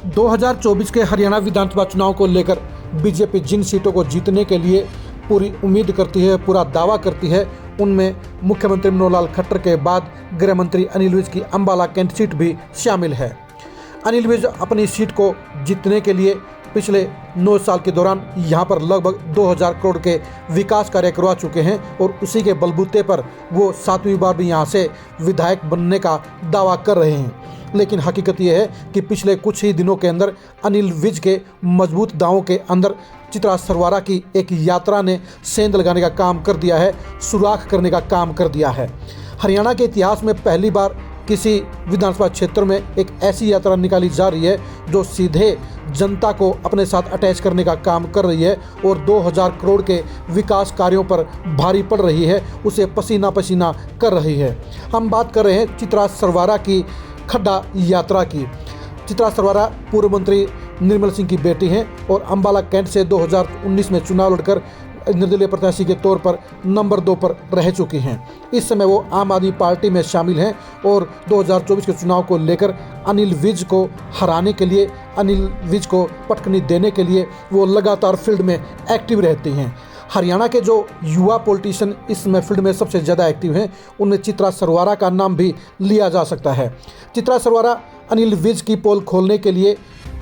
2024 के हरियाणा विधानसभा चुनाव को लेकर बीजेपी जिन सीटों को जीतने के लिए पूरी उम्मीद करती है, पूरा दावा करती है, उनमें मुख्यमंत्री मनोहर लाल खट्टर के बाद गृह मंत्री अनिल विज की अंबाला कैंट सीट भी शामिल है। अनिल विज अपनी सीट को जीतने के लिए पिछले 9 साल के दौरान यहां पर लगभग 2000 करोड़ के विकास कार्य करवा चुके हैं और उसी के बलबूते पर वो 7वीं बार भी यहां से विधायक बनने का दावा कर रहे हैं। लेकिन हकीकत यह है कि पिछले कुछ ही दिनों के अंदर अनिल विज के मजबूत दावों के अंदर चित्रा सरवारा की एक यात्रा ने सेंध लगाने का काम कर दिया है, सुराख करने का काम कर दिया है। हरियाणा के इतिहास में पहली बार किसी विधानसभा क्षेत्र में एक ऐसी यात्रा निकाली जा रही है जो सीधे जनता को अपने साथ अटैच करने का काम कर रही है और 2000 करोड़ के विकास कार्यों पर भारी पड़ रही है, उसे पसीना पसीना कर रही है। हम बात कर रहे हैं चित्रा सरवारा की खड्डा यात्रा की। चित्रा सरवारा पूर्व मंत्री निर्मल सिंह की बेटी हैं और अंबाला कैंट से 2019 में चुनाव लड़कर निर्दलीय प्रत्याशी के तौर पर नंबर 2 पर रह चुकी हैं। इस समय वो आम आदमी पार्टी में शामिल हैं और 2024 के चुनाव को लेकर अनिल विज को हराने के लिए, अनिल विज को पटकनी देने के लिए वो लगातार फील्ड में एक्टिव रहती हैं। हरियाणा के जो युवा पॉलिटिशियन इस समय फील्ड में सबसे ज़्यादा एक्टिव हैं, उनमें चित्रा सरवारा का नाम भी लिया जा सकता है। चित्रा सरवारा अनिल विज की पोल खोलने के लिए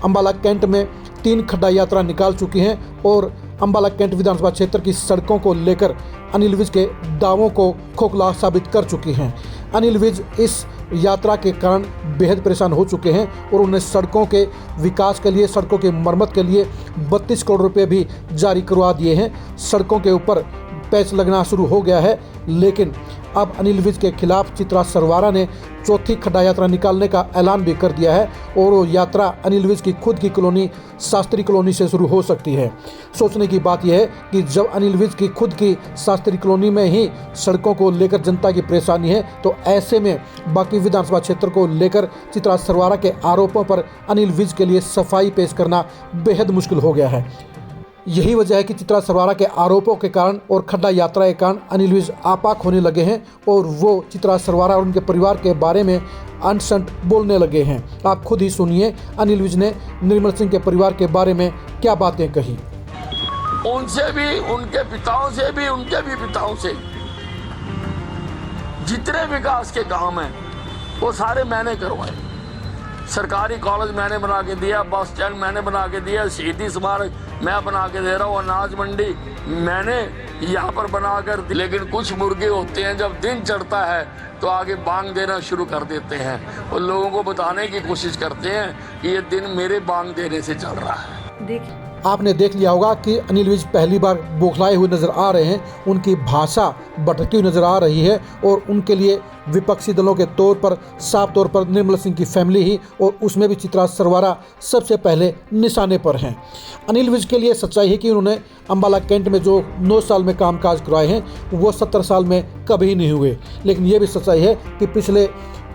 अंबाला कैंट में 3 खड्डा यात्रा निकाल चुकी हैं और अंबाला कैंट विधानसभा क्षेत्र की सड़कों को लेकर अनिल विज के दावों को खोखला साबित कर चुकी हैं। अनिल विज इस यात्रा के कारण बेहद परेशान हो चुके हैं और उन्हें सड़कों के विकास के लिए, सड़कों की मरम्मत के लिए 32 करोड़ रुपए भी जारी करवा दिए हैं। सड़कों के ऊपर पैच लगना शुरू हो गया है, लेकिन अब अनिल विज के खिलाफ चित्रा सरवारा ने चौथी खड्डा यात्रा निकालने का ऐलान भी कर दिया है और वो यात्रा अनिल विज की खुद की कॉलोनी शास्त्री कॉलोनी से शुरू हो सकती है। सोचने की बात यह है कि जब अनिल विज की खुद की शास्त्री कॉलोनी में ही सड़कों को लेकर जनता की परेशानी है, तो ऐसे में बाकी विधानसभा क्षेत्र को लेकर चित्रा सरवारा के आरोपों पर अनिल विज के लिए सफाई पेश करना बेहद मुश्किल हो गया है। यही वजह है कि चित्रा सरवारा के आरोपों के कारण और खड्डा यात्रा के कारण अनिल विज आपाक होने लगे हैं और वो चित्रा सरवारा और उनके परिवार के बारे में अनसंट बोलने लगे हैं। आप खुद ही सुनिए अनिल विज ने निर्मल सिंह के परिवार के बारे में क्या बातें कही। उनसे भी, उनके पिताओं से भी, उनके भी पिताओं से जितने विकास के काम हैं वो सारे मैंने करवाए। सरकारी कॉलेज मैंने बना के दिया, बस स्टैंड मैंने बना के दिया, शहीदी स्मारक मैं बना के दे रहा हूँ, अनाज मंडी मैंने यहाँ पर बनाकर। लेकिन कुछ मुर्गे होते हैं जब दिन चढ़ता है तो आगे बांग देना शुरू कर देते हैं और लोगों को बताने की कोशिश करते हैं कि ये दिन मेरे बांग देने से चल रहा है। आपने देख लिया होगा कि अनिल विज पहली बार बौखलाए हुए नजर आ रहे हैं, उनकी भाषा भटकती हुई नजर आ रही है और उनके लिए विपक्षी दलों के तौर पर साफ तौर पर निर्मल सिंह की फैमिली ही और उसमें भी चित्रा सरवारा सबसे पहले निशाने पर हैं। अनिल विज के लिए सच्चाई है कि उन्होंने अंबाला कैंट में जो 9 साल में कामकाज करवाए हैं वो 70 साल में कभी नहीं हुए। लेकिन ये भी सच्चाई है कि पिछले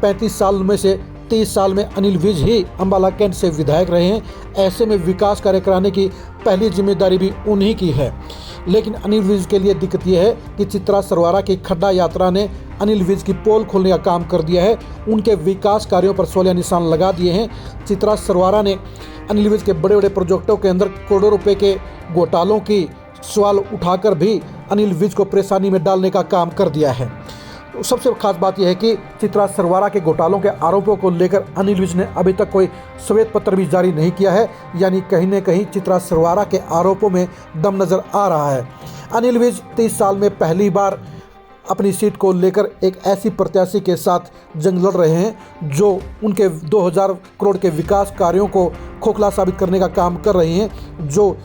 35 साल में से 30 साल में अनिल विज ही अंबाला कैंट से विधायक रहे हैं। ऐसे में विकास कार्य कराने की पहली जिम्मेदारी भी उन्हीं की है। लेकिन अनिल विज के लिए दिक्कत यह है कि चित्रा सरवारा की खड्डा यात्रा ने अनिल विज की पोल खोलने का काम कर दिया है, उनके विकास कार्यों पर सवालिया निशान लगा दिए हैं। चित्रा सरवारा ने अनिल विज के बड़े बड़े प्रोजेक्टों के अंदर करोड़ों रुपए के घोटालों की सवाल उठाकर भी अनिल विज को परेशानी में डालने का काम कर दिया है। तो सबसे खास बात यह है कि चित्रा सरवारा के घोटालों के आरोपों को लेकर अनिल विज ने अभी तक कोई श्वेत पत्र भी जारी नहीं किया है, यानी कहीं न कहीं चित्रा सरवारा के आरोपों में दम नज़र आ रहा है। अनिल विज 30 साल में पहली बार अपनी सीट को लेकर एक ऐसी प्रत्याशी के साथ जंग लड़ रहे हैं जो उनके 2000 करोड़ के विकास कार्यों को खोखला साबित करने का काम कर रही हैं, जो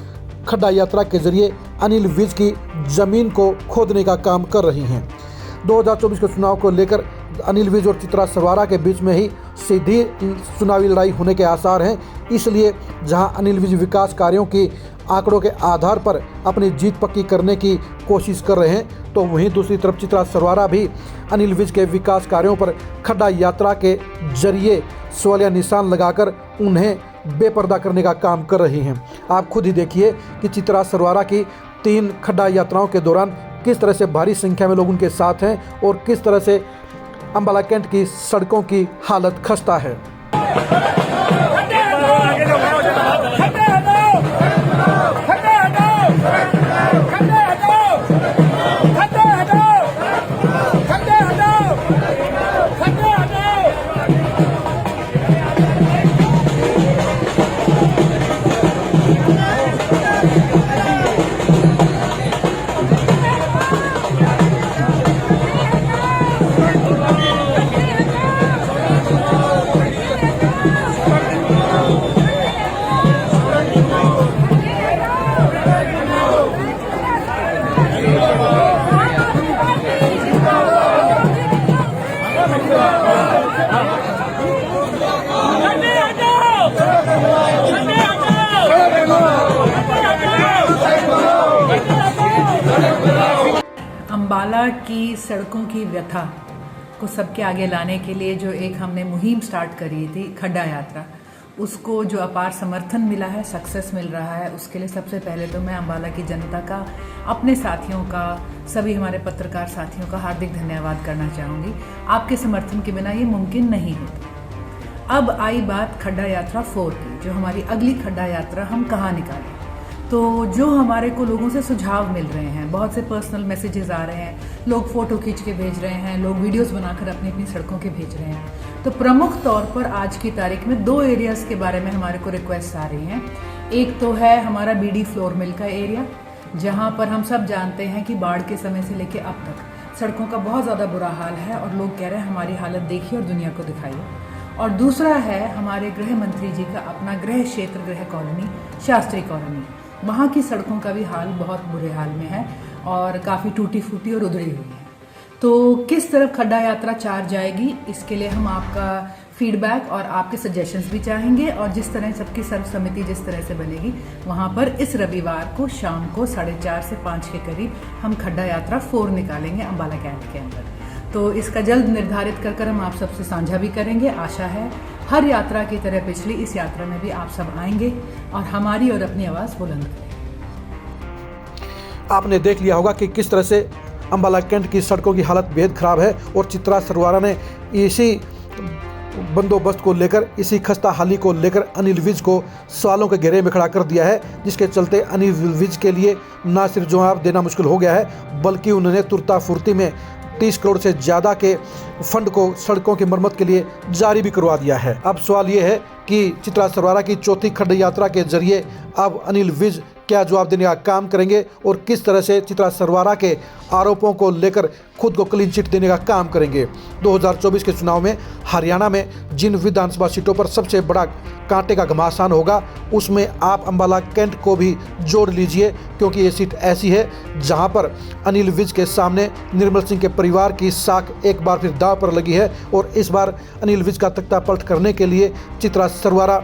खड्डा यात्रा के जरिए अनिल विज की ज़मीन को खोदने का काम कर रही हैं। 2024 के चुनाव को लेकर अनिल विज और चित्रा सरवारा के बीच में ही सीधी चुनावी लड़ाई होने के आसार हैं। इसलिए जहां अनिल विज विकास कार्यों की आंकड़ों के आधार पर अपनी जीत पक्की करने की कोशिश कर रहे हैं, तो वहीं दूसरी तरफ चित्रा सरवारा भी अनिल विज के विकास कार्यों पर खड्डा यात्रा के जरिए सवालिया निशान लगाकर उन्हें बेपर्दा करने का काम कर रही हैं। आप खुद ही देखिए कि चित्रा सरवारा की 3 खड्डा यात्राओं के दौरान किस तरह से भारी संख्या में लोग उनके साथ हैं और किस तरह से अंबाला कैंट की सड़कों की हालत खस्ता है। अम्बाला की सड़कों की व्यथा को सबके आगे लाने के लिए जो एक हमने मुहिम स्टार्ट करी थी, खड्डा यात्रा, उसको जो अपार समर्थन मिला है, सक्सेस मिल रहा है, उसके लिए सबसे पहले तो मैं अम्बाला की जनता का, अपने साथियों का, सभी हमारे पत्रकार साथियों का हार्दिक धन्यवाद करना चाहूँगी। आपके समर्थन के बिना ये मुमकिन नहीं होता। अब आई बात खड्डा यात्रा 4 की, जो हमारी अगली खड्डा यात्रा हम कहाँ निकालें। तो जो हमारे को लोगों से सुझाव मिल रहे हैं, बहुत से पर्सनल मैसेजेस आ रहे हैं, लोग फ़ोटो खींच के भेज रहे हैं, लोग वीडियोस बनाकर अपनी अपनी सड़कों के भेज रहे हैं। तो प्रमुख तौर पर आज की तारीख में 2 एरियाज़ के बारे में हमारे को रिक्वेस्ट आ रही हैं। एक तो है हमारा बीडी फ्लोर मिल का एरिया, जहाँ पर हम सब जानते हैं कि बाढ़ के समय से लेकर अब तक सड़कों का बहुत ज़्यादा बुरा हाल है और लोग कह रहे हैं हमारी हालत देखिए और दुनिया को दिखाइए। और दूसरा है हमारे गृह मंत्री जी का अपना गृह क्षेत्र, गृह कॉलोनी, शास्त्री कॉलोनी। वहाँ की सड़कों का भी हाल बहुत बुरे हाल में है और काफ़ी टूटी फूटी और उधड़ी हुई है। तो किस तरफ खड्डा यात्रा 4 जाएगी, इसके लिए हम आपका फीडबैक और आपके सजेशंस भी चाहेंगे। और जिस तरह सबकी सर्व समिति जिस तरह से बनेगी, वहाँ पर इस रविवार को शाम को 4:30 से 5 के करीब हम खड्डा यात्रा 4 निकालेंगे अम्बाला कैंट के अंदर। तो इसका जल्द निर्धारित कर हम आप सबसे साझा भी करेंगे। आशा है हर यात्रा की तरह पिछली इस यात्रा में भी आप सब आएंगे और हमारी और अपनी आवाज़ बुलंद करेंगे। आपने देख लिया होगा कि किस तरह से अम्बाला कैंट की सड़कों की हालत बेहद ख़राब है और चित्रा सरवारा ने इसी बंदोबस्त को लेकर, इसी खस्ता हाली को लेकर अनिल विज को सवालों के घेरे में खड़ा कर दिया है, जिसके चलते अनिल विज के लिए न सिर्फ जवाब देना मुश्किल हो गया है, बल्कि उन्होंने तुरता फुर्ती में 30 करोड़ से ज़्यादा के फंड को सड़कों की मरम्मत के लिए जारी भी करवा दिया है। अब सवाल ये है कि चित्रा सरवारा की चौथी खड्ड यात्रा के जरिए अब अनिल विज क्या जवाब देने का काम करेंगे और किस तरह से चित्रा सरवारा के आरोपों को लेकर खुद को क्लीन चिट देने का काम करेंगे। 2024 के चुनाव में हरियाणा में जिन विधानसभा सीटों पर सबसे बड़ा कांटे का घमासान होगा, उसमें आप अम्बाला कैंट को भी जोड़ लीजिए, क्योंकि ये सीट ऐसी है जहां पर अनिल विज के सामने निर्मल सिंह के परिवार की साख एक बार फिर दांव पर लगी है। और इस बार अनिल विज का तख्ता पलट करने के लिए चित्रा सरवारा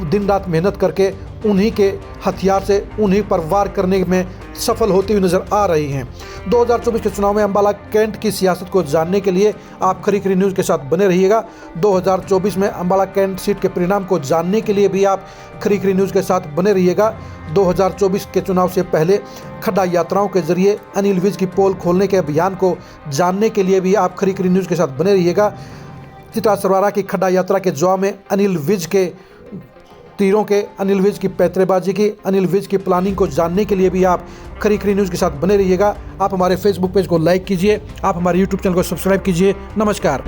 दिन रात मेहनत करके उन्हीं के हथियार से उन्हीं पर वार करने में सफल होती हुई नजर आ रही हैं। 2024 के चुनाव में अम्बाला कैंट की सियासत को जानने के लिए आप खरी खरी न्यूज़ के साथ बने रहिएगा। 2024 में अम्बाला कैंट सीट के परिणाम को जानने के लिए भी आप खरी खरी न्यूज़ के साथ बने रहिएगा। 2024 के चुनाव से पहले खड्डा यात्राओं के जरिए अनिल विज की पोल खोलने के अभियान को जानने के लिए भी आप खरी खरी न्यूज़ के साथ बने रहिएगा। चित्रा सरवारा की खड्डा यात्रा के जवाब में अनिल विज के तीरों के, अनिल विज की पैतरेबाजी की, अनिल विज की प्लानिंग को जानने के लिए भी आप खरी खरी न्यूज़ के साथ बने रहिएगा। आप हमारे फेसबुक पेज को लाइक कीजिए, आप हमारे यूट्यूब चैनल को सब्सक्राइब कीजिए। नमस्कार।